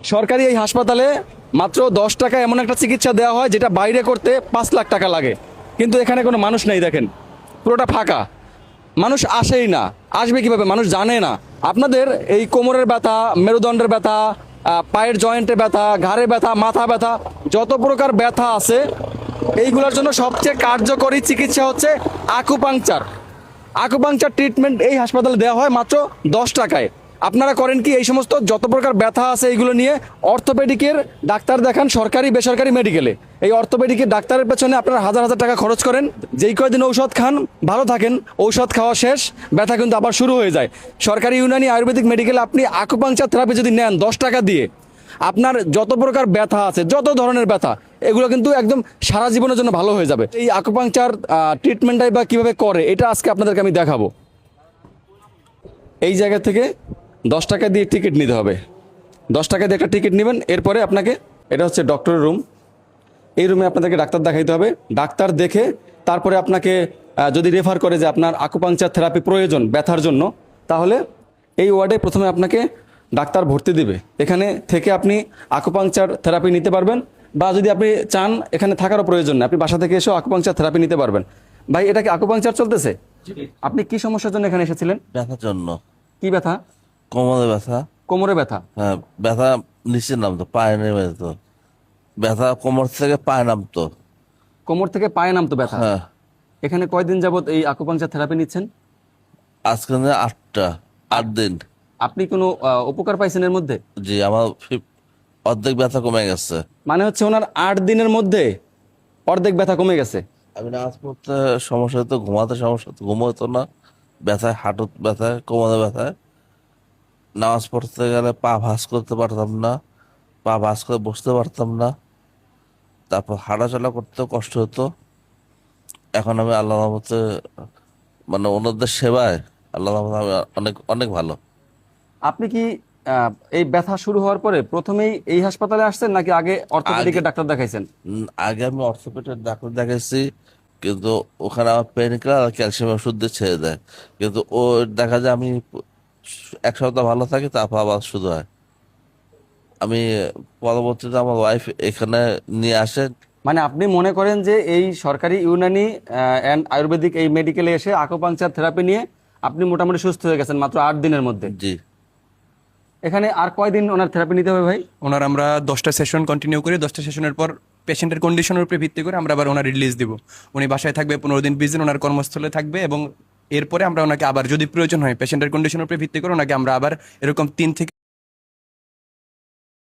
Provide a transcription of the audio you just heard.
সরকারি এই হাসপাতালে মাত্র 10 টাকা এমন একটা চিকিৎসা দেওয়া হয় যেটা বাইরে করতে 5 লাখ টাকা লাগে, কিন্তু এখানে কোনো মানুষ নেই। দেখেন পুরোটা ফাঁকা, মানুষ আসেই না। আসবে কিভাবে? মানুষ জানে না। আপনাদের এই কোমরের ব্যথা, মেরুদণ্ডের ব্যথা, পায়ের জয়েন্টে ব্যথা, ঘাড়ে ব্যথা, মাথা ব্যথা, যত প্রকার ব্যথা আছে এইগুলোর জন্য সবচেয়ে কার্যকরী চিকিৎসা হচ্ছে আকুপাংচার। আকুপাংচার ট্রিটমেন্ট এই হাসপাতালে দেওয়া হয় মাত্র 10 টাকায়। আপনারা করেন কি? এই সমস্ত যত প্রকার ব্যথা আছে এইগুলো নিয়ে অর্থোপেডিকের ডাক্তার দেখান সরকারি বেসরকারি মেডিকেলে। এই অর্থোপেডিকের ডাক্তারের পেছনে আপনারা হাজার হাজার টাকা খরচ করেন, যেই কয়দিন ঔষধ খান ভালো থাকেন, ঔষধ খাওয়া শেষ, ব্যথা কিন্তু আবার শুরু হয়ে যায়। সরকারি ইউনানি আয়ুর্বেদিক মেডিকেলে আপনি আকুপাংচার থেরাপি যদি নেন 10 টাকা দিয়ে, আপনার যত প্রকার ব্যথা আছে, যত ধরনের ব্যথা, এগুলো কিন্তু একদম সারা জীবনের জন্য ভালো হয়ে যাবে। এই আকুপাংচার ট্রিটমেন্টটাই বা কীভাবে করে এটা আজকে আপনাদেরকে আমি দেখাবো। এই জায়গা থেকে 10 টাকা দিয়ে টিকিট নিতে হবে। 10 টাকা দিয়ে একটা টিকিট নেবেন, এরপরে আপনাকে, এটা হচ্ছে ডক্টরের রুম, এই রুমে আপনাদেরকে ডাক্তার দেখাইতে হবে। ডাক্তার দেখে তারপরে আপনাকে যদি রেফার করে যে আপনার আকুপাংচার থেরাপি প্রয়োজন ব্যথার জন্য, তাহলে এই ওয়ার্ডে প্রথমে আপনাকে ডাক্তার ভর্তি দিবে। এখানে থেকে আপনি আকুপাংচার থেরাপি নিতে পারবেন, বা যদি আপনি চান এখানে থাকারও প্রয়োজন নেই, আপনি বাসা থেকে এসেও আকুপাংচার থেরাপি নিতে পারবেন। ভাই, এটা কি আকুপাংচার চলতেছে? আপনি কি সমস্যার জন্য এখানে এসেছিলেন? ব্যথার জন্য। কি ব্যথা? কোমরে ব্যথা। কোমরে ব্যথা? হ্যাঁ, ব্যথা নিচে নামতো, পায়ে নেমে যেত। ব্যথা কোমর থেকে পায়ে নামতো। কোমর থেকে পায়ে নামতো ব্যথা? হ্যাঁ। এখানে কয়দিন যাবত এই আকুপাংচার থেরাপি নিচ্ছেন? আজকে 8 দিন। আপনি কোনো উপকার পাইছেন এর মধ্যে? জি, আমার অর্ধেক ব্যথা কমে গেছে। মানে হচ্ছে ওনার 8 দিনের মধ্যে অর্ধেক ব্যথা কমে গেছে। আমি নামাজ পড়তে সমস্যা হতো, ঘুমাতে সমস্যা হতো, ঘুম হতো না। ব্যথায়, হাঁটুর ব্যথায়, কোমরে ব্যথায়। নামাজ পড়তে গেলে পা ভাঁজ করতে পারতাম না, পা ভাঁজ করে বসতে পারতাম না। তারপর হাঁটাচলা করতেও কষ্ট হতো। এখন আমি আল্লাহর রহমতে, মানে ওনাদের সেবায় আল্লাহর রহমতে আমি অনেক অনেক ভালো। আপনি কি এই ব্যথা শুরু হওয়ার পরে প্রথমেই এই হাসপাতালে আসছেন নাকি আগে অর্থোপেডিকের ডাক্তার দেখাইছেন? আগে আমি অর্থোপেডিক ডাক্তার দেখাইছি, কিন্তু ওখানে আমার পেন কিলার আর ক্যালসিয়াম ওষুধ দিয়ে ছেড়ে দেয়। কিন্তু ও দেখা যায় আমি 1 সপ্তাহ ভালো থাকি, তারপর আবার শুরু হয়। আমি পরবর্তীতে আমার ওয়াইফ এখানে নিয়ে আসে। মানে আপনি মনে করেন যে এই সরকারি ইউনানি অ্যান্ড আয়ুর্বেদিক এই মেডিকেলে এসে আকুপাংচার থেরাপি নিয়ে আপনি মোটামুটি সুস্থ হয়ে গেছেন মাত্র 8 দিনের মধ্যে? জি। এখানে আর কয়দিন ওনার থেরাপি নিতে হবে ভাই? ওনার আমরা 10টা সেশন কন্টিনিউ করি। 10টা সেশনের পর পেশেন্টের কন্ডিশনের উপরে ভিত্তি করে আমরা আবার ওনার রিলিজ দিব। উনি বাসায় থাকবে 15 দিন 20 দিন, ওনার কর্মস্থলে থাকবে, এবং এরপরে আমরা ওনাকে আবার যদি প্রয়োজন হয় পেশেন্টের কন্ডিশনের উপরে ভিত্তি করে ওনাকে আমরা আবার এরকম 3 থেকে